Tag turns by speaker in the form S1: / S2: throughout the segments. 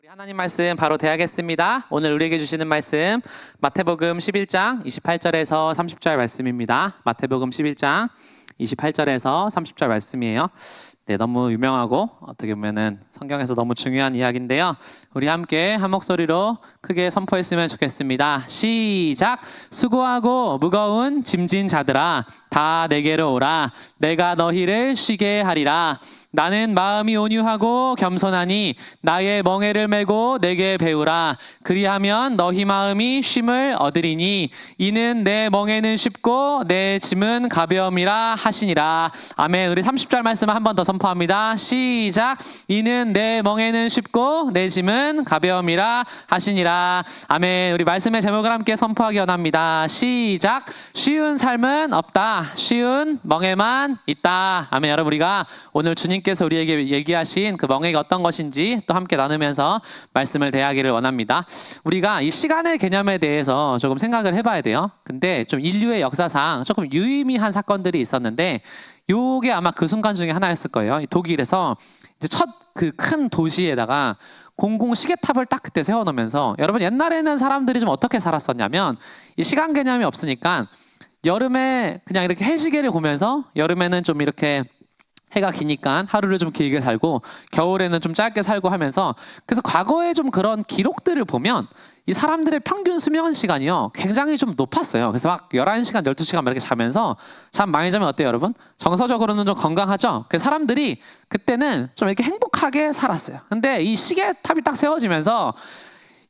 S1: 하나님 말씀 바로 대하겠습니다. 오늘 우리에게 주시는 말씀 마태복음 11장 28절에서 30절 말씀입니다. 마태복음 11장 28절에서 30절 말씀이에요. 네, 너무 유명하고 어떻게 보면은 성경에서 너무 중요한 이야기인데요. 우리 함께 한 목소리로 크게 선포했으면 좋겠습니다. 시작! 수고하고 무거운 짐진 자들아 다 내게로 오라. 내가 너희를 쉬게 하리라. 나는 마음이 온유하고 겸손하니 나의 멍에를 메고 내게 배우라. 그리하면 너희 마음이 쉼을 얻으리니 이는 내 멍에는 쉽고 내 짐은 가벼움이라 하시니라. 아멘. 우리 30절 말씀 한 번 더 선포합니다. 시작. 이는 내 멍에는 쉽고 내 짐은 가벼움이라 하시니라. 아멘. 우리 말씀의 제목을 함께 선포하기 원합니다. 시작. 쉬운 삶은 없다. 쉬운 멍에만 있다. 아멘. 여러분, 우리가 오늘 주님께서 우리에게 얘기하신 그 멍에가 어떤 것인지 또 함께 나누면서 말씀을 대하기를 원합니다. 우리가 이 시간의 개념에 대해서 조금 생각을 해봐야 돼요. 근데 좀 인류의 역사상 조금 유의미한 사건들이 있었는데 요게 아마 그 순간 중에 하나였을 거예요. 독일에서 이제 첫 그 큰 도시에다가 공공 시계탑을 딱 그때 세워놓으면서, 여러분 옛날에는 사람들이 좀 어떻게 살았었냐면 이 시간 개념이 없으니까 여름에 그냥 이렇게 해시계를 보면서, 여름에는 좀 이렇게 해가 기니까 하루를 좀 길게 살고 겨울에는 좀 짧게 살고 하면서, 그래서 과거에 좀 그런 기록들을 보면 이 사람들의 평균 수면 시간이요 굉장히 좀 높았어요. 그래서 막 11시간 12시간 이렇게 자면서, 잠 많이 자면 어때요 여러분? 정서적으로는 좀 건강하죠. 그래서 사람들이 그때는 좀 이렇게 행복하게 살았어요. 근데 이 시계탑이 딱 세워지면서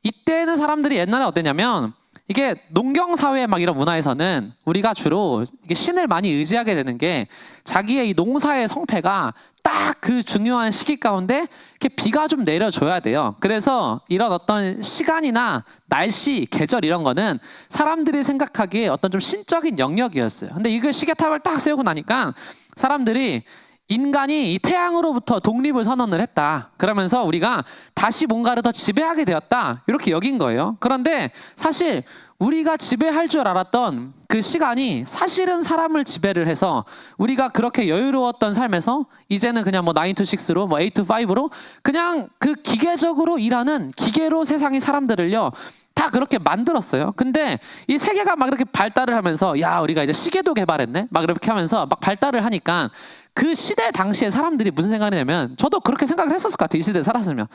S1: 이때는 사람들이 옛날에 어땠냐면, 이게 농경사회 막 이런 문화에서는 우리가 주로 이게 신을 많이 의지하게 되는 게, 자기의 이 농사의 성패가 딱 그 중요한 시기 가운데 이렇게 비가 좀 내려줘야 돼요. 그래서 이런 어떤 시간이나 날씨, 계절 이런 거는 사람들이 생각하기에 어떤 좀 신적인 영역이었어요. 근데 이걸 시계탑을 딱 세우고 나니까 사람들이 인간이 이 태양으로부터 독립을 선언을 했다. 그러면서 우리가 다시 뭔가를 더 지배하게 되었다. 이렇게 여긴 거예요. 그런데 사실 우리가 지배할 줄 알았던 그 시간이 사실은 사람을 지배를 해서, 우리가 그렇게 여유로웠던 삶에서 이제는 그냥 뭐 9 to 6로 뭐 8 to 5로 그냥 그 기계적으로 일하는 기계로 세상이 사람들을요 다 그렇게 만들었어요. 근데 이 세계가 막 이렇게 발달을 하면서, 야 우리가 이제 시계도 개발했네 막 이렇게 하면서 막 발달을 하니까 그 시대 당시에 사람들이 무슨 생각을 했냐면, 저도 그렇게 생각을 했었을 것 같아요. 이 시대에 살았으면.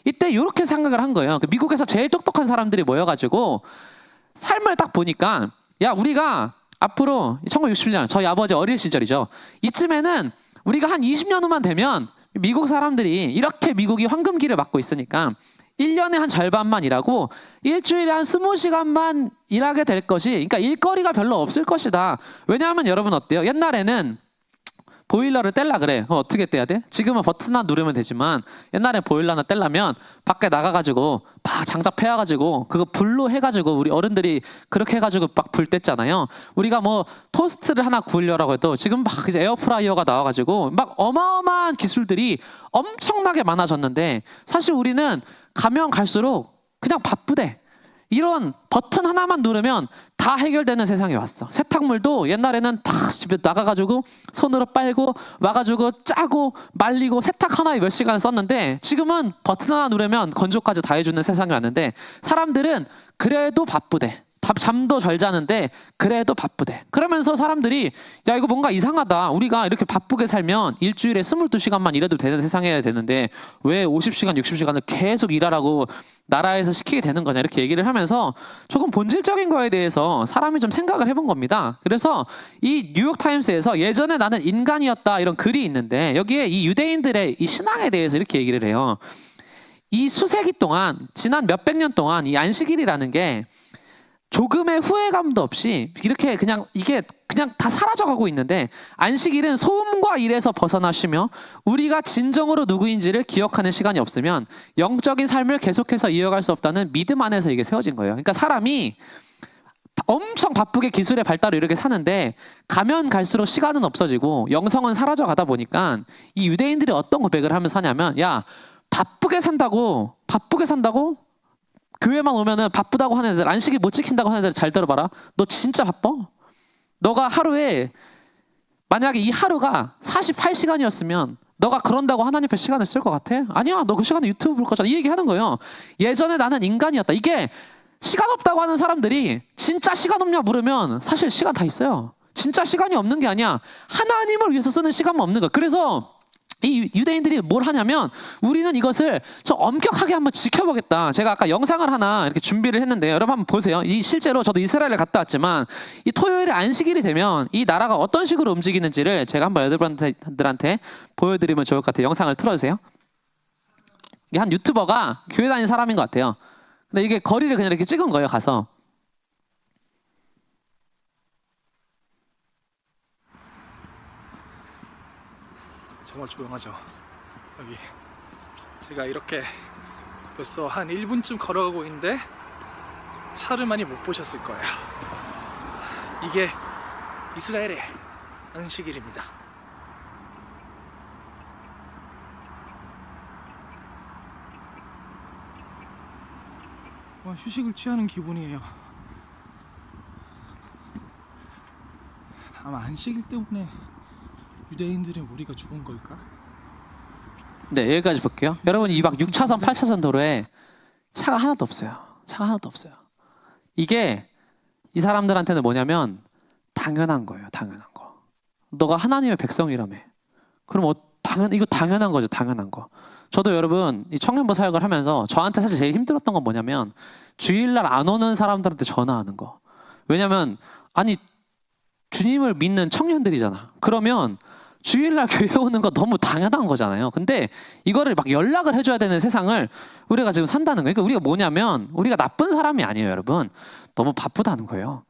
S1: 이때 이렇게 생각을 한 거예요. 미국에서 제일 똑똑한 사람들이 모여가지고 삶을 딱 보니까, 야 우리가 앞으로 1960년 저희 아버지 어릴 시절이죠. 이쯤에는 우리가 한 20년 후만 되면 미국 사람들이 이렇게 미국이 황금기를 맞고 있으니까 1년에 한 절반만 일하고 일주일에 한 20시간만 일하게 될 것이, 그러니까 일거리가 별로 없을 것이다. 왜냐하면 여러분 어때요? 옛날에는 보일러를 뗄라 그래. 그럼 어떻게 떼야 돼? 지금은 버튼 하나 누르면 되지만 옛날에 보일러 하나 떼려면 밖에 나가가지고 막 장작 패와가지고 그거 불로 해가지고, 우리 어른들이 그렇게 해가지고 막 불 뗐잖아요. 우리가 뭐 토스트를 하나 구우려고 해도 지금 막 이제 에어프라이어가 나와가지고 막 어마어마한 기술들이 엄청나게 많아졌는데, 사실 우리는 가면 갈수록 그냥 바쁘대. 이런 버튼 하나만 누르면 다 해결되는 세상이 왔어. 세탁물도 옛날에는 다 집에 나가가지고 손으로 빨고 와가지고 짜고 말리고 세탁 하나에 몇 시간 썼는데, 지금은 버튼 하나 누르면 건조까지 다 해주는 세상이 왔는데, 사람들은 그래도 바쁘대. 잠도 잘 자는데 그래도 바쁘대. 그러면서 사람들이, 야 이거 뭔가 이상하다. 우리가 이렇게 바쁘게 살면 일주일에 22시간만 일해도 되는 세상이어야 되는데 왜 50시간 60시간을 계속 일하라고 나라에서 시키게 되는 거냐, 이렇게 얘기를 하면서 조금 본질적인 거에 대해서 사람이 좀 생각을 해본 겁니다. 그래서 이 뉴욕타임스에서 예전에 나는 인간이었다 이런 글이 있는데, 여기에 이 유대인들의 이 신앙에 대해서 이렇게 얘기를 해요. 이 수세기 동안, 지난 몇백 년 동안 이 안식일이라는 게 조금의 후회감도 없이 이렇게 그냥 이게 그냥 다 사라져가고 있는데, 안식일은 소음과 일에서 벗어나 쉬며 우리가 진정으로 누구인지를 기억하는 시간이 없으면 영적인 삶을 계속해서 이어갈 수 없다는 믿음 안에서 이게 세워진 거예요. 그러니까 사람이 엄청 바쁘게 기술의 발달을 이렇게 사는데 가면 갈수록 시간은 없어지고 영성은 사라져 가다 보니까, 이 유대인들이 어떤 고백을 하면서 하냐면, 야 바쁘게 산다고 교회만 오면은 바쁘다고 하는 애들, 안식일 못 지킨다고 하는 애들 잘 들어봐라. 너 진짜 바빠? 너가 하루에 만약에 이 하루가 48시간이었으면 너가 그런다고 하나님 앞에 시간을 쓸 것 같아? 아니야. 너 그 시간에 유튜브 볼 거잖아. 이 얘기 하는 거예요. 예전에 나는 인간이었다. 이게 시간 없다고 하는 사람들이 진짜 시간 없냐 물으면 사실 시간 다 있어요. 진짜 시간이 없는 게 아니야. 하나님을 위해서 쓰는 시간만 없는 거야. 그래서 이 유대인들이 뭘 하냐면 우리는 이것을 좀 엄격하게 한번 지켜보겠다. 제가 아까 영상을 하나 이렇게 준비를 했는데 여러분 한번 보세요. 이 실제로 저도 이스라엘에 갔다 왔지만 이 토요일에 안식일이 되면 이 나라가 어떤 식으로 움직이는지를 제가 한번 여러분들한테 보여드리면 좋을 것 같아요. 영상을 틀어주세요. 이게 한 유튜버가 교회 다니는 사람인 것 같아요. 근데 이게 거리를 그냥 이렇게 찍은 거예요. 가서.
S2: 정말 조용하죠. 여기 제가 이렇게 벌써 한 1분쯤 걸어가고 있는데 차를 많이 못 보셨을 거예요. 이게 이스라엘의 안식일입니다. 휴식을 취하는 기분이에요. 아마 안식일 때문에 유대인들의 머리가 좋은 걸까?
S1: 네, 여기까지 볼게요. 여러분 이 막 6차선, 8차선 도로에 차가 하나도 없어요. 차가 하나도 없어요. 이게 이 사람들한테는 뭐냐면 당연한 거예요. 당연한 거. 너가 하나님의 백성이라며. 그럼 이거 당연한 거죠. 당연한 거. 저도 여러분 이 청년부 사역을 하면서 저한테 사실 제일 힘들었던 건 뭐냐면 주일날 안 오는 사람들한테 전화하는 거. 왜냐면 아니 주님을 믿는 청년들이잖아. 그러면 주일날 교회 오는 거 너무 당연한 거잖아요. 근데 이거를 막 연락을 해줘야 되는 세상을 우리가 지금 산다는 거예요. 그러니까 우리가 뭐냐면 우리가 나쁜 사람이 아니에요, 여러분. 너무 바쁘다는 거예요.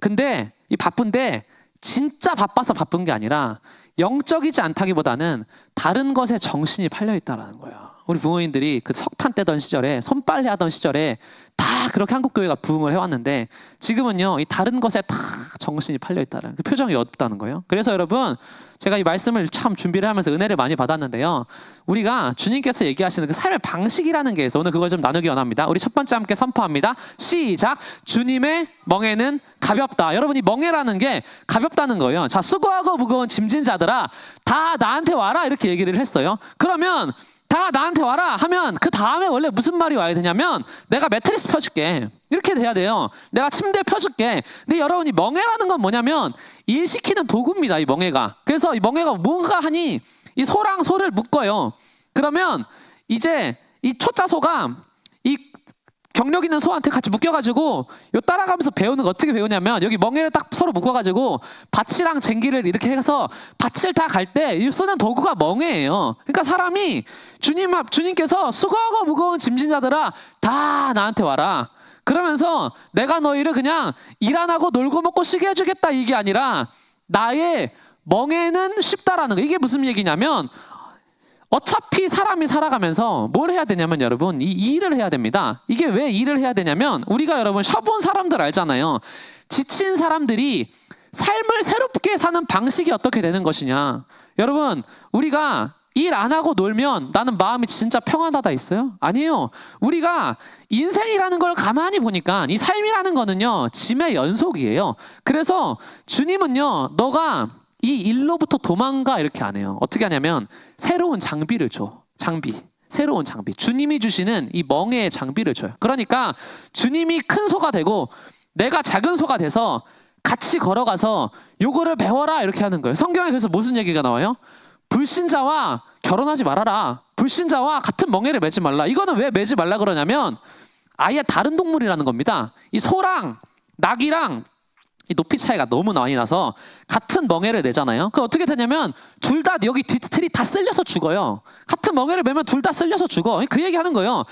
S1: 근데 이 바쁜데 진짜 바빠서 바쁜 게 아니라 영적이지 않다기보다는 다른 것에 정신이 팔려 있다라는 거예요. 우리 부모님들이 그 석탄 떼던 시절에 손빨래 하던 시절에 다 그렇게 한국교회가 부흥을 해왔는데 지금은요 이 다른 것에 다 정신이 팔려 있다는 그 표정이 없다는 거예요. 그래서 여러분 제가 이 말씀을 참 준비를 하면서 은혜를 많이 받았는데요. 우리가 주님께서 얘기하시는 그 삶의 방식이라는 게 있어. 오늘 그걸 좀 나누기 원합니다. 우리 첫 번째 함께 선포합니다. 시작. 주님의 멍에는 가볍다. 여러분 이 멍에라는 게 가볍다는 거예요. 자, 수고하고 무거운 짐진 자들아 다 나한테 와라 이렇게 얘기를 했어요. 그러면 다 나한테 와라 하면 그 다음에 원래 무슨 말이 와야 되냐면 내가 매트리스 펴줄게 이렇게 돼야 돼요. 내가 침대 펴줄게. 근데 여러분 이 멍에라는 건 뭐냐면 일 시키는 도구입니다. 이 멍에가. 그래서 이 멍에가 뭔가 하니 이 소랑 소를 묶어요. 그러면 이제 이 초짜소가 이 경력 있는 소한테 같이 묶여가지고 요 따라가면서 배우는 거 어떻게 배우냐면 여기 멍에를 딱 서로 묶어가지고 밭이랑 쟁기를 이렇게 해서 밭을 다 갈 때 쓰는 도구가 멍에예요. 그러니까 사람이 주님께서 수고하고 무거운 짐진 자들아 다 나한테 와라. 그러면서 내가 너희를 그냥 일 안 하고 놀고 먹고 쉬게 해주겠다 이게 아니라 나의 멍에는 쉽다라는 거. 이게 무슨 얘기냐면 어차피 사람이 살아가면서 뭘 해야 되냐면 여러분 이 일을 해야 됩니다. 이게 왜 일을 해야 되냐면 우리가 여러분 셔본 사람들 알잖아요. 지친 사람들이 삶을 새롭게 사는 방식이 어떻게 되는 것이냐. 여러분 우리가 일 안 하고 놀면 나는 마음이 진짜 평안하다 있어요? 아니에요. 우리가 인생이라는 걸 가만히 보니까 이 삶이라는 거는요 짐의 연속이에요. 그래서 주님은요 너가 이 일로부터 도망가 이렇게 안 해요. 어떻게 하냐면 새로운 장비를 줘. 새로운 장비. 주님이 주시는 이 멍에의 장비를 줘요. 그러니까 주님이 큰 소가 되고 내가 작은 소가 돼서 같이 걸어가서 요거를 배워라 이렇게 하는 거예요. 성경에 그래서 무슨 얘기가 나와요? 불신자와 결혼하지 말아라. 불신자와 같은 멍에를 매지 말라. 이거는 왜 매지 말라 그러냐면 아예 다른 동물이라는 겁니다. 이 소랑 낙이랑 이 높이 차이가 너무 많이 나서 같은 멍에를 내잖아요. 그 어떻게 되냐면 둘 다 여기 뒤틀이 다 쓸려서 죽어요. 같은 멍에를 매면 둘 다 쓸려서 죽어. 그 얘기 하는 거예요.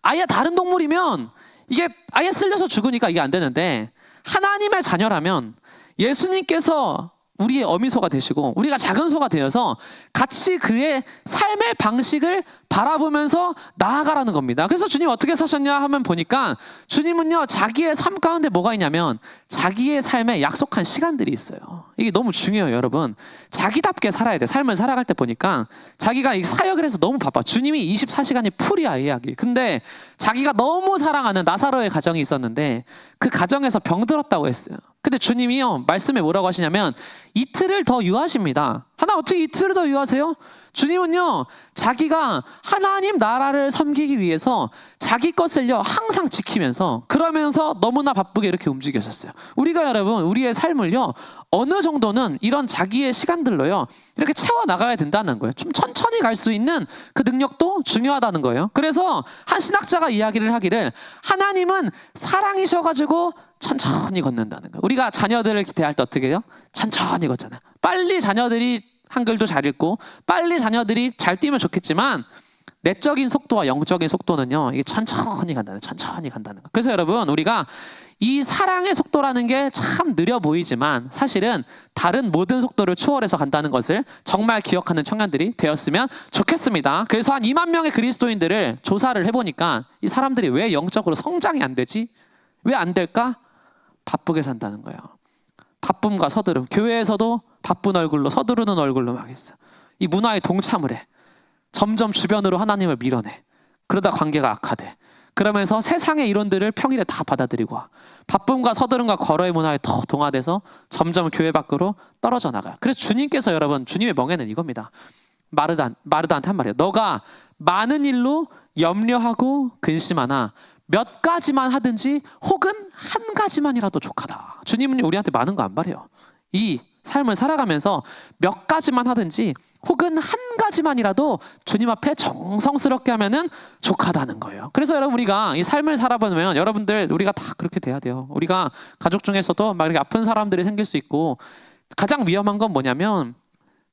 S1: 아예 다른 동물이면 이게 아예 쓸려서 죽으니까 이게 안 되는데 하나님의 자녀라면 예수님께서 우리의 어미소가 되시고 우리가 작은 소가 되어서 같이 그의 삶의 방식을 바라보면서 나아가라는 겁니다. 그래서 주님 어떻게 사셨냐 하면 보니까 주님은요 자기의 삶 가운데 뭐가 있냐면 자기의 삶에 약속한 시간들이 있어요. 이게 너무 중요해요. 여러분 자기답게 살아야 돼. 삶을 살아갈 때 보니까 자기가 이 사역을 해서 너무 바빠. 주님이 24시간이 풀이야 이야기. 근데 자기가 너무 사랑하는 나사로의 가정이 있었는데 그 가정에서 병들었다고 했어요. 근데 주님이요 말씀에 뭐라고 하시냐면 이틀을 더 유하십니다. 하나님 어떻게 이틀을 더 유하세요? 주님은요, 자기가 하나님 나라를 섬기기 위해서 자기 것을요 항상 지키면서 그러면서 너무나 바쁘게 이렇게 움직이셨어요. 우리가 여러분 우리의 삶을요 어느 정도는 이런 자기의 시간들로요 이렇게 채워 나가야 된다는 거예요. 좀 천천히 갈 수 있는 그 능력도 중요하다는 거예요. 그래서 한 신학자가 이야기를 하기를 하나님은 사랑이셔가지고 천천히 걷는다는 거예요. 우리가 자녀들을 대할 때 어떻게 해요? 천천히 걷잖아요. 빨리 자녀들이 한글도 잘 읽고 빨리 자녀들이 잘 뛰면 좋겠지만 내적인 속도와 영적인 속도는요 이게 천천히 간다는 거. 그래서 여러분 우리가 이 사랑의 속도라는 게 참 느려 보이지만 사실은 다른 모든 속도를 초월해서 간다는 것을 정말 기억하는 청년들이 되었으면 좋겠습니다. 그래서 한 2만 명의 그리스도인들을 조사를 해보니까 이 사람들이 왜 영적으로 성장이 안 되지? 왜 안 될까? 바쁘게 산다는 거예요. 바쁨과 서두름. 교회에서도 바쁜 얼굴로 서두르는 얼굴로 막 있어. 이 문화에 동참을 해. 점점 주변으로 하나님을 밀어내. 그러다 관계가 악화돼. 그러면서 세상의 이론들을 평일에 다 받아들이고 와. 바쁨과 서두름과 거러의 문화에 더 동화돼서 점점 교회 밖으로 떨어져 나가요. 그래서 주님께서 여러분 주님의 멍에는 이겁니다. 마르다한테 한 말이에요. 너가 많은 일로 염려하고 근심하나 몇 가지만 하든지 혹은 한 가지만이라도 족하다. 주님은 우리한테 많은 거 안 바래요. 이 삶을 살아가면서 몇 가지만 하든지 혹은 한 가지만이라도 주님 앞에 정성스럽게 하면은 족하다는 거예요. 그래서 여러분 우리가 이 삶을 살아보면 여러분들 우리가 다 그렇게 돼야 돼요. 우리가 가족 중에서도 막 이렇게 아픈 사람들이 생길 수 있고 가장 위험한 건 뭐냐면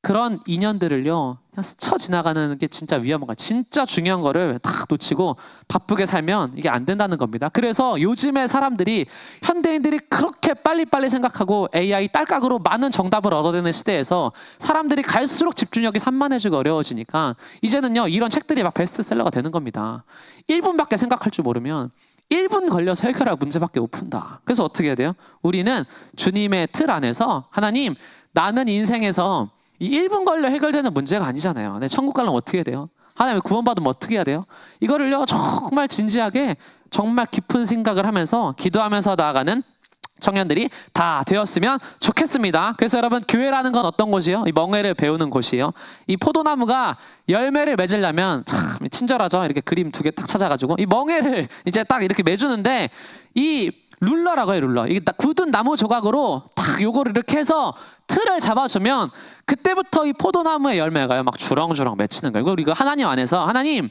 S1: 그런 인연들을요 그냥 스쳐 지나가는 게 진짜 위험한 거야. 진짜 중요한 거를 다 놓치고 바쁘게 살면 이게 안 된다는 겁니다. 그래서 요즘의 사람들이 현대인들이 그렇게 빨리빨리 생각하고 AI 딸깍으로 많은 정답을 얻어내는 시대에서 사람들이 갈수록 집중력이 산만해지고 어려워지니까 이제는요 이런 책들이 막 베스트셀러가 되는 겁니다. 1분밖에 생각할 줄 모르면 1분 걸려서 해결할 문제밖에 못 푼다. 그래서 어떻게 해야 돼요? 우리는 주님의 틀 안에서 하나님 나는 인생에서 이 1분 걸려 해결되는 문제가 아니잖아요. 내 천국 가려면 어떻게 해야 돼요? 하나님 구원받으면 어떻게 해야 돼요? 이거를요 정말 진지하게 정말 깊은 생각을 하면서 기도하면서 나아가는 청년들이 다 되었으면 좋겠습니다. 그래서 여러분 교회라는 건 어떤 곳이에요? 이 멍에를 배우는 곳이에요. 이 포도나무가 열매를 맺으려면 참 친절하죠. 이렇게 그림 2개 딱 찾아가지고 이 멍에를 이제 딱 이렇게 매주는데 이 룰러라고 해요. 룰러. 이게 굳은 나무 조각으로 딱 요거를 이렇게 해서 틀을 잡아주면 그때부터 이 포도나무의 열매가요 막 주렁주렁 맺히는 거예요. 이거 하나님 안에서 하나님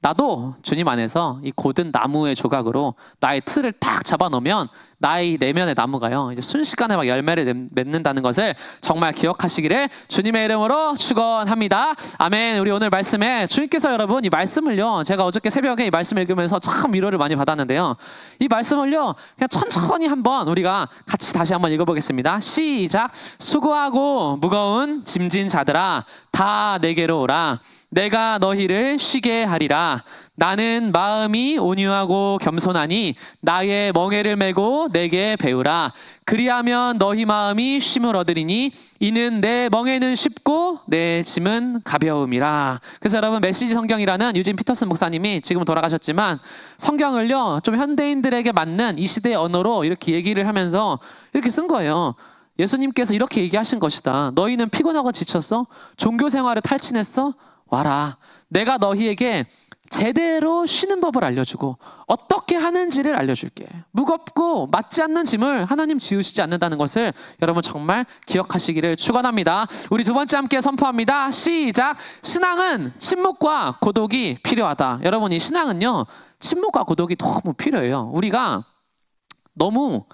S1: 나도 주님 안에서 이 고든 나무의 조각으로 나의 틀을 딱 잡아놓으면 나의 내면의 나무가요 이제 순식간에 막 열매를 맺는다는 것을 정말 기억하시기를 주님의 이름으로 축원합니다. 아멘. 우리 오늘 말씀에 주님께서 여러분 이 말씀을요 제가 어저께 새벽에 이 말씀 읽으면서 참 위로를 많이 받았는데요. 이 말씀을요 그냥 천천히 한번 우리가 같이 다시 한번 읽어보겠습니다. 시작. 수고하고 무거운 짐진 자들아 다 내게로 오라. 내가 너희를 쉬게 하리라. 나는 마음이 온유하고 겸손하니 나의 멍에를 메고 내게 배우라. 그리하면 너희 마음이 쉼을 얻으리니 이는 내 멍에는 쉽고 내 짐은 가벼움이라. 그래서 여러분 메시지 성경이라는 유진 피터슨 목사님이 지금 돌아가셨지만 성경을요 좀 현대인들에게 맞는 이 시대의 언어로 이렇게 얘기를 하면서 이렇게 쓴 거예요. 예수님께서 이렇게 얘기하신 것이다. 너희는 피곤하고 지쳤어? 종교 생활을 탈진했어? 와라. 내가 너희에게 제대로 쉬는 법을 알려주고 어떻게 하는지를 알려줄게. 무겁고 맞지 않는 짐을 하나님 지우시지 않는다는 것을 여러분 정말 기억하시기를 축원합니다. 우리 두 번째 함께 선포합니다. 시작. 신앙은 침묵과 고독이 필요하다. 여러분 이 신앙은요 침묵과 고독이 너무 필요해요. 우리가 너무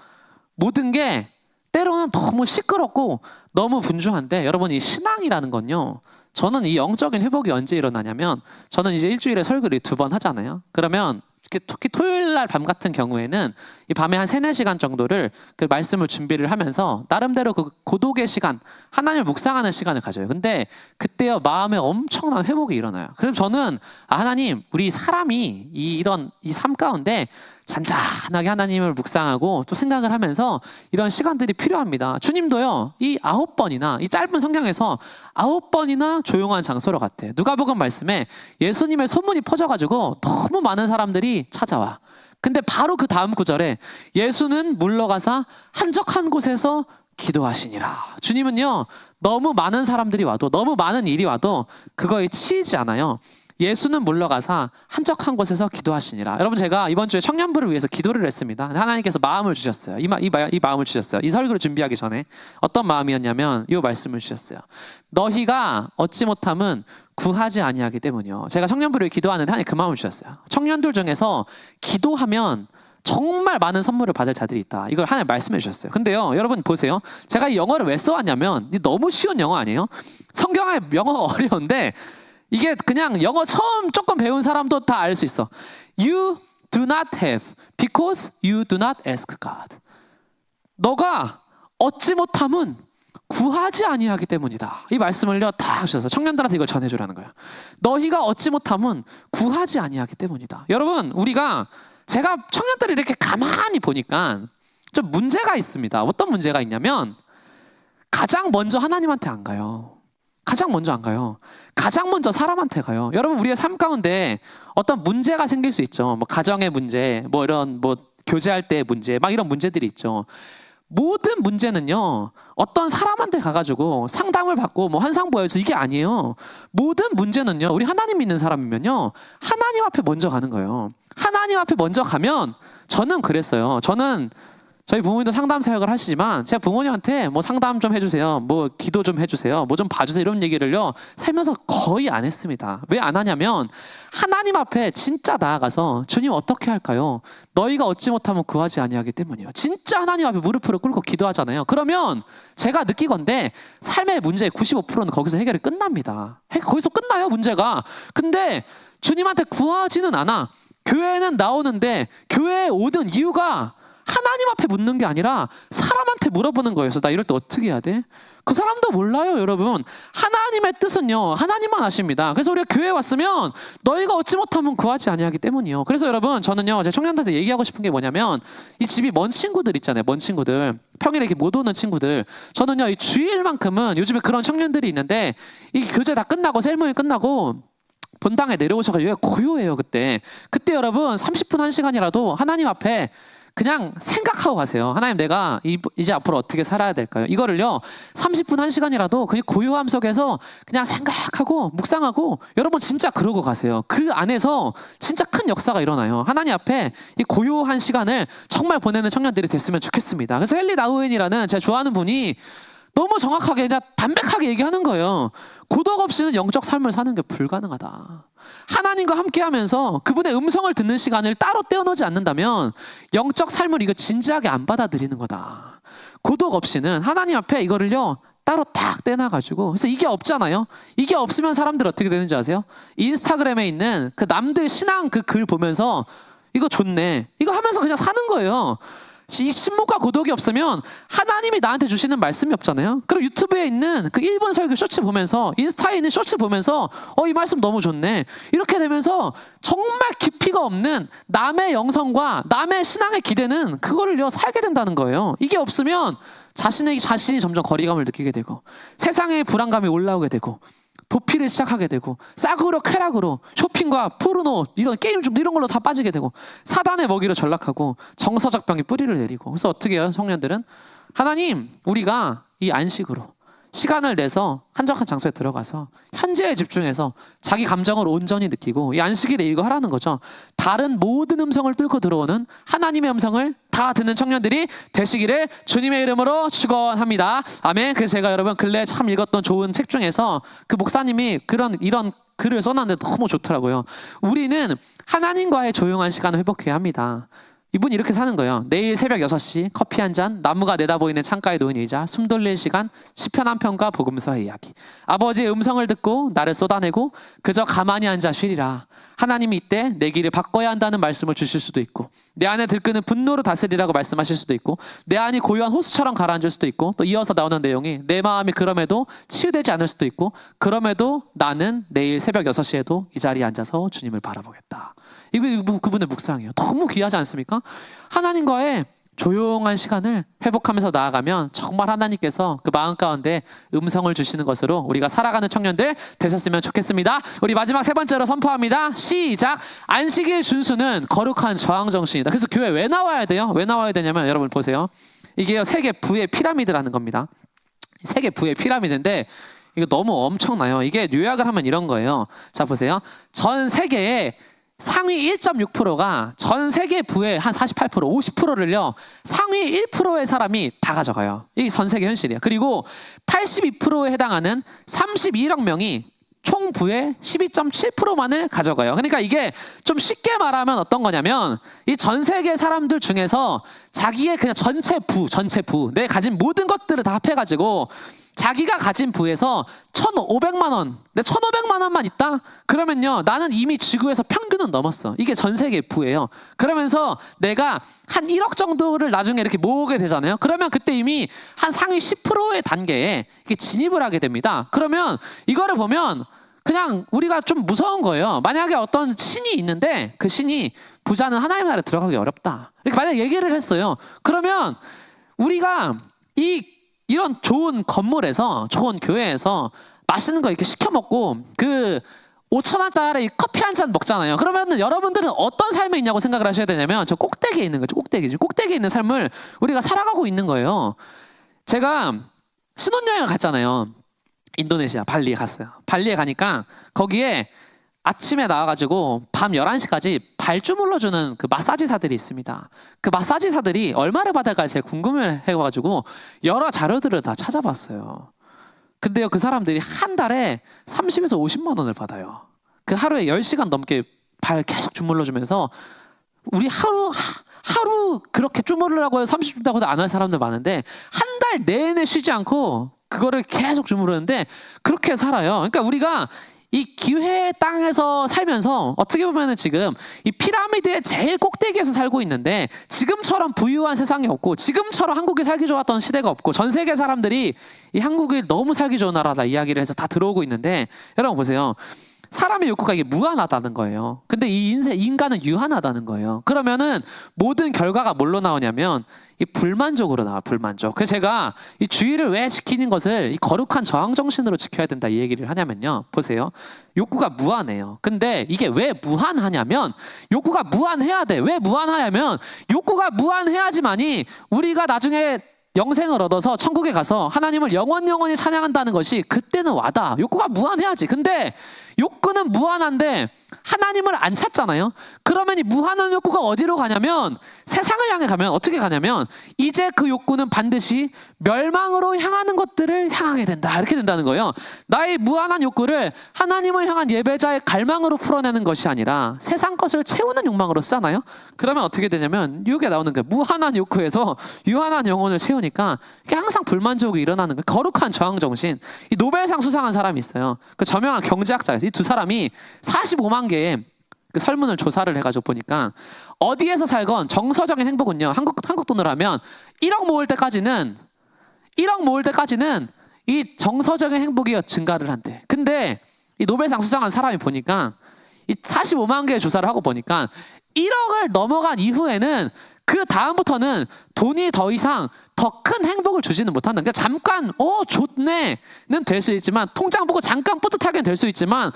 S1: 모든 게 때로는 너무 시끄럽고 너무 분주한데 여러분 이 신앙이라는 건요 저는 이 영적인 회복이 언제 일어나냐면 저는 이제 일주일에 설교를 2번 하잖아요. 그러면 특히 토요일 날 밤 같은 경우에는 이 밤에 한 3-4시간 정도를 그 말씀을 준비를 하면서 나름대로 그 고독의 시간, 하나님을 묵상하는 시간을 가져요. 근데 그때요 마음에 엄청난 회복이 일어나요. 그럼 저는 하나님 우리 사람이 이런 이 삶 가운데 잔잔하게 하나님을 묵상하고 또 생각을 하면서 이런 시간들이 필요합니다. 주님도요 이 9번이나 이 짧은 성경에서 9번이나 조용한 장소로 갔대요. 누가복음 말씀에 예수님의 소문이 퍼져가지고 너무 많은 사람들이 찾아와. 근데 바로 그 다음 구절에 예수는 물러가사 한적한 곳에서 기도하시니라. 주님은요, 너무 많은 사람들이 와도, 너무 많은 일이 와도 그거에 치이지 않아요. 예수는 물러가사 한적한 곳에서 기도하시니라. 여러분, 제가 이번 주에 청년부를 위해서 기도를 했습니다. 하나님께서 마음을 주셨어요. 이 마음을 주셨어요. 이 설교를 준비하기 전에 어떤 마음이었냐면 이 말씀을 주셨어요. 너희가 얻지 못함은 구하지 아니하기 때문이요. 제가 청년부를 기도하는데 하나님 그 마음을 주셨어요. 청년들 중에서 기도하면 정말 많은 선물을 받을 자들이 있다. 이걸 하나님 말씀해 주셨어요. 근데요, 여러분 보세요. 제가 이 영어를 왜 써왔냐면 이 너무 쉬운 영어 아니에요? 성경의 영어가 어려운데 이게 그냥 영어 처음 조금 배운 사람도 다 알 수 있어. You do not have because you do not ask God. 너가 얻지 못함은 구하지 아니하기 때문이다. 이 말씀을요 다 하셔서 청년들한테 이걸 전해주라는 거예요. 너희가 얻지 못함은 구하지 아니하기 때문이다. 여러분, 제가 청년들을 이렇게 가만히 보니까 좀 문제가 있습니다. 어떤 문제가 있냐면 가장 먼저 하나님한테 안 가요. 가장 먼저 안 가요. 가장 먼저 사람한테 가요. 여러분, 우리의 삶 가운데 어떤 문제가 생길 수 있죠. 뭐 가정의 문제, 뭐 이런 뭐 교제할 때의 문제, 막 이런 문제들이 있죠. 모든 문제는요, 어떤 사람한테 가가지고 상담을 받고 뭐 환상보여서 이게 아니에요. 모든 문제는요, 우리 하나님 믿는 사람이면요, 하나님 앞에 먼저 가는 거예요. 하나님 앞에 먼저 가면, 저는 그랬어요. 저희 부모님도 상담 사역을 하시지만 제가 부모님한테 뭐 상담 좀 해주세요, 뭐 기도 좀 해주세요, 뭐 좀 봐주세요 이런 얘기를요 살면서 거의 안 했습니다. 왜 안 하냐면 하나님 앞에 진짜 나아가서 주님 어떻게 할까요? 너희가 얻지 못하면 구하지 아니하기 때문이에요. 진짜 하나님 앞에 무릎을 꿇고 기도하잖아요. 그러면 제가 느끼건대 삶의 문제의 95%는 거기서 해결이 끝납니다. 거기서 끝나요, 문제가. 근데 주님한테 구하지는 않아. 교회는 나오는데 교회에 오는 이유가 하나님 앞에 묻는 게 아니라 사람한테 물어보는 거예요. 그래서 나 이럴 때 어떻게 해야 돼? 그 사람도 몰라요, 여러분. 하나님의 뜻은요, 하나님만 아십니다. 그래서 우리가 교회에 왔으면 너희가 얻지 못하면 구하지 아니하기 때문이요. 그래서 여러분, 저는요, 제 청년들한테 얘기하고 싶은 게 뭐냐면 이 집이 먼 친구들 있잖아요. 먼 친구들. 평일에 이렇게 못 오는 친구들. 저는요, 이 주일만큼은 요즘에 그런 청년들이 있는데 이 교제 다 끝나고 셀모임 끝나고 본당에 내려오셔가지고 고요해요, 그때 여러분 30분 1시간이라도 하나님 앞에 그냥 생각하고 가세요. 하나님, 내가 이제 앞으로 어떻게 살아야 될까요? 이거를요 30분 1시간이라도 그냥 고요함 속에서 그냥 생각하고 묵상하고, 여러분 진짜 그러고 가세요. 그 안에서 진짜 큰 역사가 일어나요. 하나님 앞에 이 고요한 시간을 정말 보내는 청년들이 됐으면 좋겠습니다. 그래서 헨리 나우엔이라는 제가 좋아하는 분이 너무 정확하게 그냥 담백하게 얘기하는 거예요. 고독 없이는 영적 삶을 사는 게 불가능하다. 하나님과 함께하면서 그분의 음성을 듣는 시간을 따로 떼어놓지 않는다면 영적 삶을 이거 진지하게 안 받아들이는 거다. 고독 없이는 하나님 앞에 이거를요 따로 딱 떼놔가지고, 그래서 이게 없잖아요. 이게 없으면 사람들 어떻게 되는지 아세요? 인스타그램에 있는 그 남들 신앙 그 글 보면서 이거 좋네, 이거 하면서 그냥 사는 거예요. 이 침묵과 고독이 없으면 하나님이 나한테 주시는 말씀이 없잖아요. 그럼 유튜브에 있는 그 1분 설교 쇼츠 보면서, 인스타에 있는 쇼츠 보면서 이 말씀 너무 좋네, 이렇게 되면서 정말 깊이가 없는 남의 영성과 남의 신앙의 기대는 그거를요 살게 된다는 거예요. 이게 없으면 자신이 점점 거리감을 느끼게 되고 세상의 불안감이 올라오게 되고 도피를 시작하게 되고 싸구려 쾌락으로 쇼핑과 포르노 이런 게임 중 이런 걸로 다 빠지게 되고 사단의 먹이로 전락하고 정서적 병이 뿌리를 내리고. 그래서 어떻게 해요, 청년들은? 하나님, 우리가 이 안식으로 시간을 내서 한적한 장소에 들어가서 현재에 집중해서 자기 감정을 온전히 느끼고 이 안식일에 이거 하라는 거죠. 다른 모든 음성을 뚫고 들어오는 하나님의 음성을 다 듣는 청년들이 되시기를 주님의 이름으로 축원합니다. 아멘. 그래서 제가 여러분 근래 참 읽었던 좋은 책 중에서 그 목사님이 이런 글을 써놨는데 너무 좋더라고요. 우리는 하나님과의 조용한 시간을 회복해야 합니다. 이분이 이렇게 사는 거예요. 내일 새벽 6시 커피 한 잔, 나무가 내다보이는 창가에 놓인 의자, 숨 돌릴 시간, 시편 한 편과 복음서의 이야기. 아버지의 음성을 듣고 나를 쏟아내고 그저 가만히 앉아 쉬리라. 하나님이 이때 내 길을 바꿔야 한다는 말씀을 주실 수도 있고, 내 안에 들끓는 분노를 다스리라고 말씀하실 수도 있고, 내 안이 고요한 호수처럼 가라앉을 수도 있고, 또 이어서 나오는 내용이 내 마음이 그럼에도 치유되지 않을 수도 있고, 그럼에도 나는 내일 새벽 6시에도 이 자리에 앉아서 주님을 바라보겠다. 그분의 묵상이에요. 너무 귀하지 않습니까? 하나님과의 조용한 시간을 회복하면서 나아가면 정말 하나님께서 그 마음 가운데 음성을 주시는 것으로 우리가 살아가는 청년들 되셨으면 좋겠습니다. 우리 마지막 세 번째로 선포합니다. 시작. 안식일 준수는 거룩한 저항 정신이다. 그래서 교회 왜 나와야 돼요? 왜 나와야 되냐면 여러분 보세요. 이게요 세계 부의 피라미드라는 겁니다. 세계 부의 피라미드인데 이거 너무 엄청나요. 이게 요약을 하면 이런 거예요. 자 보세요. 전 세계에 상위 1.6%가 전 세계 부의 한 48%, 50%를요 상위 1%의 사람이 다 가져가요. 이게 전 세계 현실이에요. 그리고 82%에 해당하는 32억 명이 총 부의 12.7%만을 가져가요. 그러니까 이게 좀 쉽게 말하면 어떤 거냐면 이 전 세계 사람들 중에서 자기의 그냥 전체 부, 내 가진 모든 것들을 다 합해가지고 자기가 가진 부에서 1,500만 원, 내 1,500만 원만 있다? 그러면요, 나는 이미 지구에서 평균은 넘었어. 이게 전 세계 부예요. 그러면서 내가 한 1억 정도를 나중에 이렇게 모으게 되잖아요. 그러면 그때 이미 한 상위 10%의 단계에 이렇게 진입을 하게 됩니다. 그러면 이거를 보면 그냥 우리가 좀 무서운 거예요. 만약에 어떤 신이 있는데 그 신이 부자는 하나님 나라에 들어가기 어렵다. 이렇게 만약에 얘기를 했어요. 그러면 우리가 이런 좋은 건물에서 좋은 교회에서 맛있는 거 이렇게 시켜 먹고 그 5,000원짜리 커피 한 잔 먹잖아요. 그러면 여러분들은 어떤 삶이 있냐고 생각을 하셔야 되냐면 저 꼭대기에 있는 거죠. 꼭대기에 있는 삶을 우리가 살아가고 있는 거예요. 제가 신혼여행을 갔잖아요. 인도네시아 발리에 갔어요. 발리에 가니까 거기에 아침에 나와가지고 밤 11시까지 발 주물러주는 그 마사지사들이 있습니다. 그 마사지사들이 얼마를 받아갈지 제가 궁금해가지고 여러 자료들을 다 찾아봤어요. 근데요, 그 사람들이 한 달에 30에서 50만 원을 받아요. 그 하루에 10시간 넘게 발 계속 주물러주면서 우리 하루 그렇게 주물르라고 해서 30 준다고 해도 안 할 사람들 많은데 한 달 내내 쉬지 않고 그거를 계속 주무르는데 그렇게 살아요. 그러니까 우리가 이 기회의 땅에서 살면서 어떻게 보면은 지금 이 피라미드의 제일 꼭대기에서 살고 있는데 지금처럼 부유한 세상이 없고 지금처럼 한국이 살기 좋았던 시대가 없고 전 세계 사람들이 이 한국이 너무 살기 좋은 나라다 이야기를 해서 다 들어오고 있는데 여러분 보세요. 사람의 욕구가 이게 무한하다는 거예요. 근데 인간은 유한하다는 거예요. 그러면은 모든 결과가 뭘로 나오냐면 이 불만족으로 나와, 불만족. 그래서 제가 이 주의를 왜 지키는 것을 이 거룩한 저항 정신으로 지켜야 된다 이 얘기를 하냐면요. 보세요. 욕구가 무한해요. 근데 이게 왜 무한하냐면 욕구가 무한해야 돼. 왜 무한하냐면 욕구가 무한해야지만이 우리가 나중에 영생을 얻어서 천국에 가서 하나님을 영원히 찬양한다는 것이 그때는 와다. 욕구가 무한해야지. 근데 욕구는 무한한데 하나님을 안 찾잖아요. 그러면 이 무한한 욕구가 어디로 가냐면 세상을 향해 가면 어떻게 가냐면 이제 그 욕구는 반드시 멸망으로 향하는 것들을 향하게 된다. 이렇게 된다는 거예요. 나의 무한한 욕구를 하나님을 향한 예배자의 갈망으로 풀어내는 것이 아니라 세상 것을 채우는 욕망으로 쓰잖아요. 그러면 어떻게 되냐면 이게 나오는 거예요. 무한한 욕구에서 유한한 영혼을 채우니까 이게 항상 불만족이 일어나는 거예요. 거룩한 저항 정신. 이 노벨상 수상한 사람이 있어요. 그 저명한 경제학자예요. 이 두 사람이 45만 개의 그 설문을 조사를 해가지고 보니까 어디에서 살건 정서적인 행복은요. 한국 돈으로 하면 1억 모을 때까지는 이 정서적인 행복이 증가를 한대. 근데 이 노벨상 수상한 사람이 보니까 이 45만 개의 조사를 하고 보니까 1억을 넘어간 이후에는 그 다음부터는 돈이 더 이상 더 큰 행복을 주지는 못한다. 그러니까 잠깐 좋네는 될 수 있지만 통장 보고 잠깐 뿌듯하게는 될 수 있지만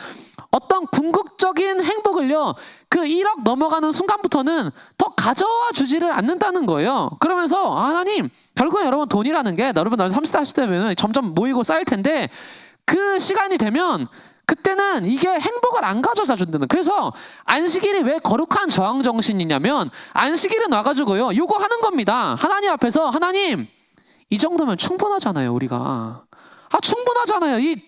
S1: 어떤 궁극적인 행복을요 그 1억 넘어가는 순간부터는 더 가져와 주지를 않는다는 거예요. 그러면서 하나님 결국에 여러분 돈이라는 게 여러분 나중에 30대 40대 되면 점점 모이고 쌓일 텐데 그 시간이 되면 그때는 이게 행복을 안 가져다 준다는. 그래서 안식일이 왜 거룩한 저항 정신이냐면 안식일은 와가지고요 요거 하는 겁니다. 하나님 앞에서 하나님 이 정도면 충분하잖아요. 우리가 충분하잖아요. 이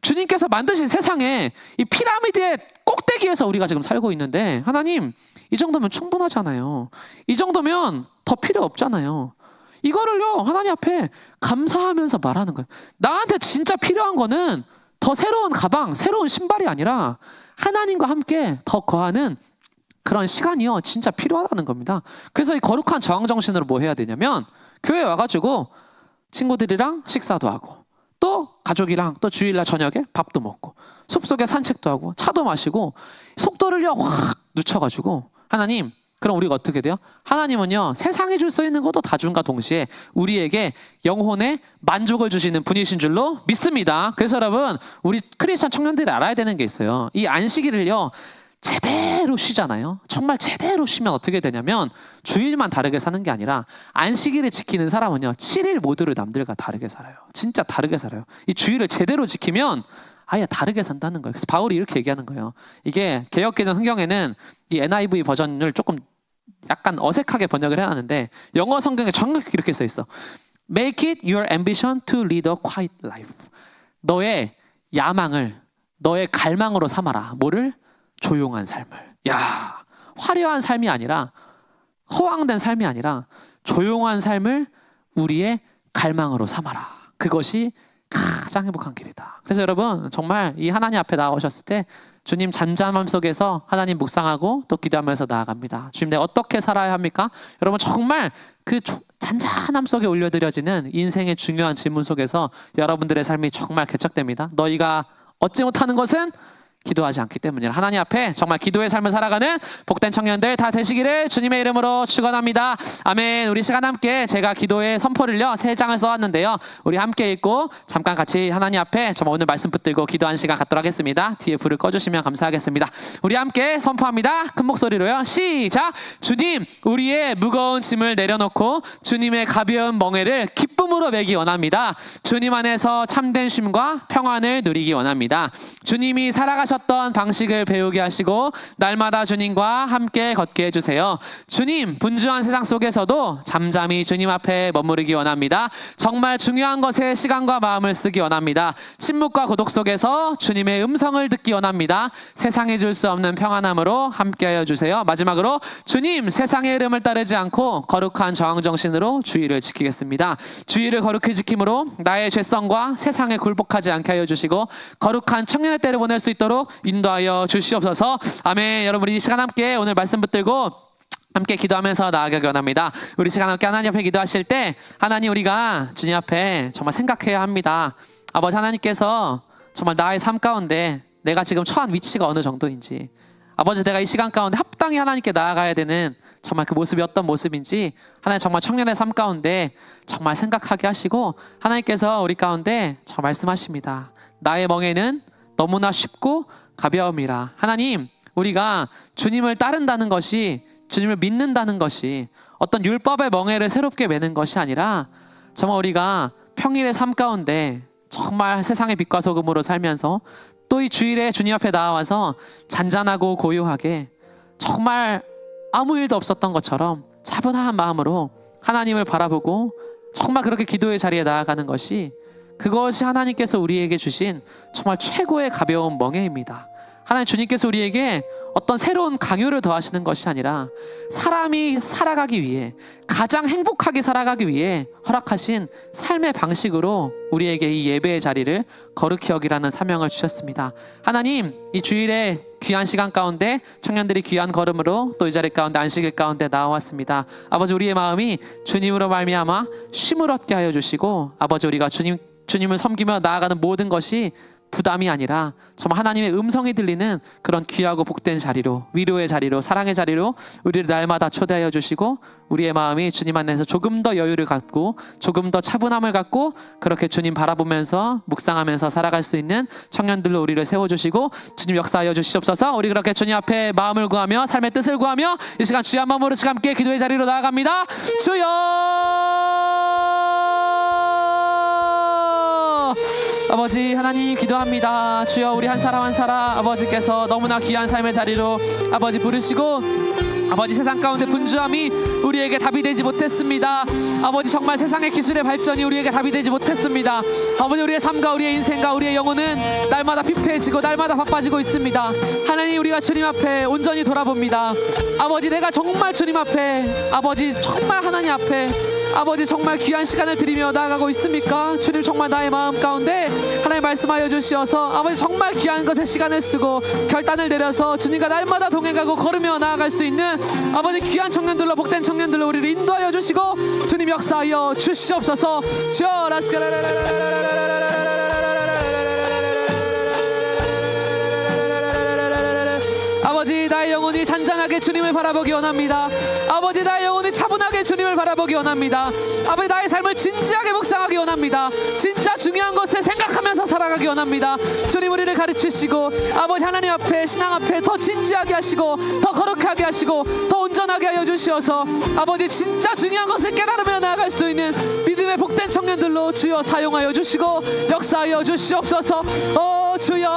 S1: 주님께서 만드신 세상에 이 피라미드의 꼭대기에서 우리가 지금 살고 있는데 하나님 이 정도면 충분하잖아요. 이 정도면 더 필요 없잖아요. 이거를요 하나님 앞에 감사하면서 말하는 거예요. 나한테 진짜 필요한 거는 더 새로운 가방, 새로운 신발이 아니라 하나님과 함께 더 거하는 그런 시간이요 진짜 필요하다는 겁니다. 그래서 이 거룩한 저항 정신으로 뭐 해야 되냐면 교회 와가지고 친구들이랑 식사도 하고 또 가족이랑 또 주일날 저녁에 밥도 먹고 숲속에 산책도 하고 차도 마시고 속도를요 확 늦춰가지고 하나님 그럼 우리가 어떻게 돼요? 하나님은요 세상이 줄 수 있는 것도 다 준과 동시에 우리에게 영혼의 만족을 주시는 분이신 줄로 믿습니다. 그래서 여러분 우리 크리스찬 청년들이 알아야 되는 게 있어요. 이 안식일을요 제대로 쉬잖아요. 정말 제대로 쉬면 어떻게 되냐면 주일만 다르게 사는 게 아니라 안식일을 지키는 사람은요 7일 모두를 남들과 다르게 살아요. 진짜 다르게 살아요. 이 주일을 제대로 지키면 아예 다르게 산다는 거예요. 그래서 바울이 이렇게 얘기하는 거예요. 이게 개역개정 성경에는 이 NIV 버전을 조금 약간 어색하게 번역을 해놨는데 영어 성경에 정확히 이렇게 써 있어. Make it your ambition to lead a quiet life. 너의 야망을 너의 갈망으로 삼아라. 뭐를? 조용한 삶을. 야, 화려한 삶이 아니라 허황된 삶이 아니라 조용한 삶을 우리의 갈망으로 삼아라. 그것이 가장 행복한 길이다. 그래서 여러분 정말 이 하나님 앞에 나오셨을 때 주님 잠잠함 속에서 하나님 묵상하고 또 기도하면서 나아갑니다. 주님 내가 어떻게 살아야 합니까? 여러분 정말 그 잔잔함 속에 올려드려지는 인생의 중요한 질문 속에서 여러분들의 삶이 정말 개척됩니다. 너희가 얻지 못하는 것은 기도하지 않기 때문이라. 하나님 앞에 정말 기도의 삶을 살아가는 복된 청년들 다 되시기를 주님의 이름으로 축원합니다. 아멘. 우리 시간 함께 제가 기도의 선포를요 3장을 써왔는데요. 우리 함께 읽고 잠깐 같이 하나님 앞에 정말 오늘 말씀 붙들고 기도하는 시간 갖도록 하겠습니다. 뒤에 불을 꺼주시면 감사하겠습니다. 우리 함께 선포합니다. 큰 목소리로요. 시작. 주님 우리의 무거운 짐을 내려놓고 주님의 가벼운 멍에를 기쁨으로 메기 원합니다. 주님 안에서 참된 쉼과 평안을 누리기 원합니다. 주님이 살아가셨던 방식을 배우게 하시고 날마다 주님과 함께 걷게 해주세요. 주님 분주한 세상 속에서도 잠잠히 주님 앞에 머무르기 원합니다. 정말 중요한 것에 시간과 마음을 쓰기 원합니다. 침묵과 고독 속에서 주님의 음성을 듣기 원합니다. 세상이 줄 수 없는 평안함으로 함께하여 주세요. 마지막으로 주님 세상의 흐름을 따르지 않고 거룩한 저항정신으로 주의를 지키겠습니다. 주의를 거룩히 지킴으로 나의 죄성과 세상에 굴복하지 않게 하여 주시고 거룩한 청년의 때를 보낼 수 있도록 인도하여 주시옵소서. 아멘. 여러분 이 시간 함께 오늘 말씀 붙들고 함께 기도하면서 나아가기 원합니다. 우리 시간 함께 하나님 앞에 기도하실 때 하나님 우리가 주님 앞에 정말 생각해야 합니다. 아버지 하나님께서 정말 나의 삶 가운데 내가 지금 처한 위치가 어느 정도인지 아버지 내가 이 시간 가운데 합당히 하나님께 나아가야 되는 정말 그 모습이 어떤 모습인지 하나님 정말 청년의 삶 가운데 정말 생각하게 하시고 하나님께서 우리 가운데 정말 말씀하십니다. 나의 멍에는 너무나 쉽고 가벼움이라. 하나님 우리가 주님을 따른다는 것이 주님을 믿는다는 것이 어떤 율법의 멍에를 새롭게 매는 것이 아니라 정말 우리가 평일의 삶 가운데 정말 세상의 빛과 소금으로 살면서 또 이 주일에 주님 앞에 나와서 잔잔하고 고요하게 정말 아무 일도 없었던 것처럼 차분한 마음으로 하나님을 바라보고 정말 그렇게 기도의 자리에 나아가는 것이 그것이 하나님께서 우리에게 주신 정말 최고의 가벼운 멍에입니다. 하나님 주님께서 우리에게 어떤 새로운 강요를 더하시는 것이 아니라 사람이 살아가기 위해 가장 행복하게 살아가기 위해 허락하신 삶의 방식으로 우리에게 이 예배의 자리를 거룩히 여기라는 사명을 주셨습니다. 하나님 이 주일에 귀한 시간 가운데 청년들이 귀한 걸음으로 또 이 자리 가운데 안식일 가운데 나와왔습니다. 아버지 우리의 마음이 주님으로 말미암아 쉼을 얻게 하여 주시고 아버지 우리가 주님을 섬기며 나아가는 모든 것이 부담이 아니라 정말 하나님의 음성이 들리는 그런 귀하고 복된 자리로 위로의 자리로 사랑의 자리로 우리를 날마다 초대하여 주시고 우리의 마음이 주님 안에서 조금 더 여유를 갖고 조금 더 차분함을 갖고 그렇게 주님 바라보면서 묵상하면서 살아갈 수 있는 청년들로 우리를 세워주시고 주님 역사하여 주시옵소서. 우리 그렇게 주님 앞에 마음을 구하며 삶의 뜻을 구하며 이 시간 주여 한 마음으로 함께 기도의 자리로 나아갑니다. 주여 아버지 하나님 기도합니다. 주여 우리 한 사람 한 사람 아버지께서 너무나 귀한 삶의 자리로 아버지 부르시고 아버지 세상 가운데 분주함이 우리에게 답이 되지 못했습니다. 아버지 정말 세상의 기술의 발전이 우리에게 답이 되지 못했습니다. 아버지 우리의 삶과 우리의 인생과 우리의 영혼은 날마다 피폐해지고 날마다 바빠지고 있습니다. 하나님 우리가 주님 앞에 온전히 돌아봅니다. 아버지 내가 정말 주님 앞에 아버지 정말 하나님 앞에 아버지 정말 귀한 시간을 드리며 나아가고 있습니까? 주님 정말 나의 마음 가운데 하나님 말씀하여 주시어서 아버지 정말 귀한 것에 시간을 쓰고 결단을 내려서 주님과 날마다 동행하고 걸으며 나아갈 수 있는 아버지 귀한 청년들로 복된 청년들로 우리를 인도하여 주시고 주님 역사하여 주시옵소서. 주여 아버지 나의 영혼이 영혼이 잔잔하게 주님을 바라보기 원합니다. 아버지, 나의 영혼이 차분하게 주님을 바라보기 원합니다. 아버지, 나의 삶을 진지하게 묵상하기 원합니다. 진짜 중요한 것을 생각하면서 살아가기 원합니다. 주님, 우리를 가르치시고 아버지 하나님 앞에, 신앙 앞에 더 진지하게 하시고 더 거룩하게 하시고 더 온전하게 하여 주시어서 아버지 진짜 중요한 것을 깨달으며 나아갈 수 있는 믿음의 복된 청년들로 주여 사용하여 주시고 역사하여 주시옵소서. 주여,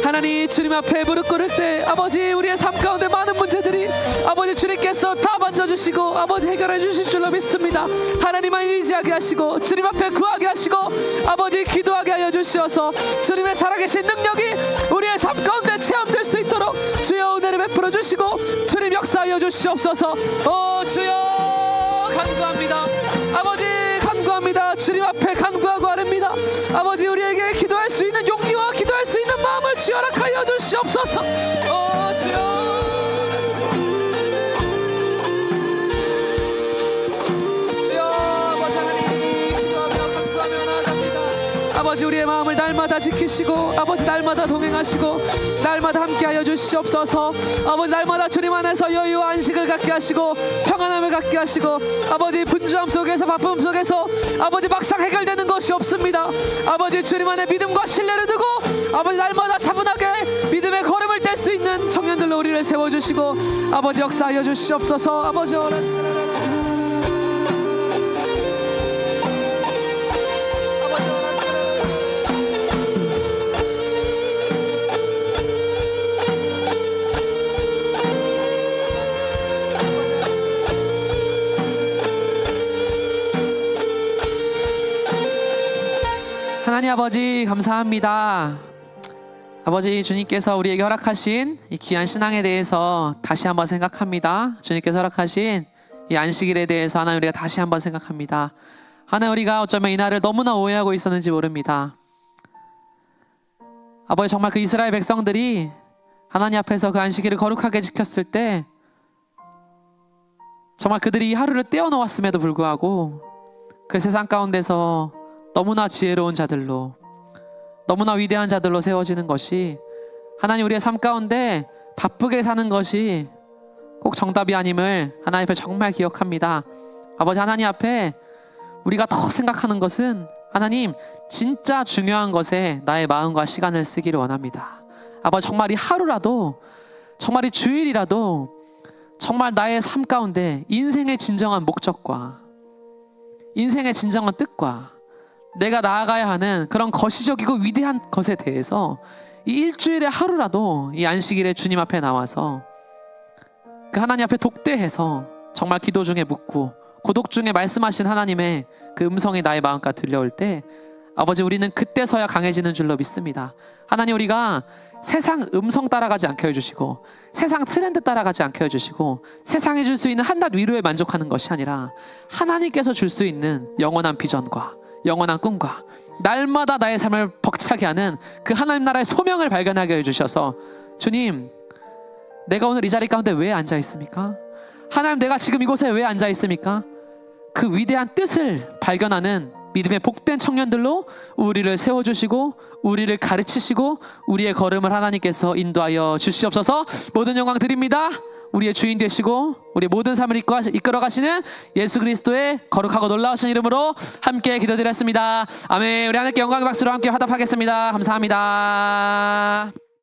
S1: 하나님, 주님 앞에 무릎 꿇을 때 아버지 우리의 삶 가운데 많은 문제들이 아버지 주님께서 다 만져주시고 아버지 해결해 주실 줄로 믿습니다. 하나님만 의지하게 하시고 주님 앞에 구하게 하시고 아버지 기도하게 하여 주시어서 주님의 살아계신 능력이 우리의 삶 가운데 체험될 수 있도록 주여 은혜를 베풀어 주시고 주님 역사하여 주시옵소서. 주여, 간구합니다. 아버지 간구합니다. 주님 앞에 간구하고 아릅니다. 아버지, 우리에게 기도할 수 있는 용기와 기도할 수 있는 마음을 주여 허락하여 주시옵소서. 주여, 아버지 하나님, 기도하며 간구하며 나아갑니다. 아버지, 우리의 마음을 날마다 지키시고 아버지 날마다 동행하시고 날마다 함께하여 주시옵소서. 아버지, 날마다 주님 안에서 여유와 안식을 갖게 하시고 평안함을 갖게 하시고 아버지 분주함 속에서 바쁨 속에서 아버지 막상 해결되는 것이 없습니다. 아버지, 주님 안에 믿음과 신뢰를 두고 아버지 날마다 차분하게 믿음의 걸음을 뗄 수 있는 청년들로 우리를 세워주시고 아버지 역사하여 주시옵소서. 아버지, 하나님 아버지 감사합니다. 아버지, 주님께서 우리에게 허락하신 이 귀한 신앙에 대해서 다시 한번 생각합니다. 주님께서 허락하신 이 안식일에 대해서 하나님 우리가 다시 한번 생각합니다. 하나님, 우리가 어쩌면 이날을 너무나 오해하고 있었는지 모릅니다. 아버지, 정말 그 이스라엘 백성들이 하나님 앞에서 그 안식일을 거룩하게 지켰을 때 정말 그들이 이 하루를 떼어놓았음에도 불구하고 그 세상 가운데서 너무나 지혜로운 자들로, 너무나 위대한 자들로 세워지는 것이 하나님 우리의 삶 가운데 바쁘게 사는 것이 꼭 정답이 아님을 하나님 앞에 정말 기억합니다. 아버지, 하나님 앞에 우리가 더 생각하는 것은 하나님 진짜 중요한 것에 나의 마음과 시간을 쓰기를 원합니다. 아버지, 정말 이 하루라도, 정말 이 주일이라도 정말 나의 삶 가운데 인생의 진정한 목적과 인생의 진정한 뜻과 내가 나아가야 하는 그런 거시적이고 위대한 것에 대해서 이 일주일의 하루라도 이 안식일에 주님 앞에 나와서 그 하나님 앞에 독대해서 정말 기도 중에 묻고 고독 중에 말씀하신 하나님의 그 음성이 나의 마음까지 들려올 때 아버지, 우리는 그때서야 강해지는 줄로 믿습니다. 하나님, 우리가 세상 음성 따라가지 않게 해주시고 세상 트렌드 따라가지 않게 해주시고 세상이 줄 수 있는 한낱 위로에 만족하는 것이 아니라 하나님께서 줄 수 있는 영원한 비전과 영원한 꿈과 날마다 나의 삶을 벅차게 하는 그 하나님 나라의 소명을 발견하게 해주셔서 주님, 내가 오늘 이 자리 가운데 왜 앉아 있습니까? 하나님, 내가 지금 이곳에 왜 앉아 있습니까? 그 위대한 뜻을 발견하는 믿음의 복된 청년들로 우리를 세워주시고 우리를 가르치시고 우리의 걸음을 하나님께서 인도하여 주시옵소서. 모든 영광 드립니다. 우리의 주인 되시고 우리의 모든 삶을 이끌어 가시는 예수 그리스도의 거룩하고 놀라우신 이름으로 함께 기도드렸습니다. 아멘. 우리 하나님께 영광의 박수로 함께 화답하겠습니다. 감사합니다.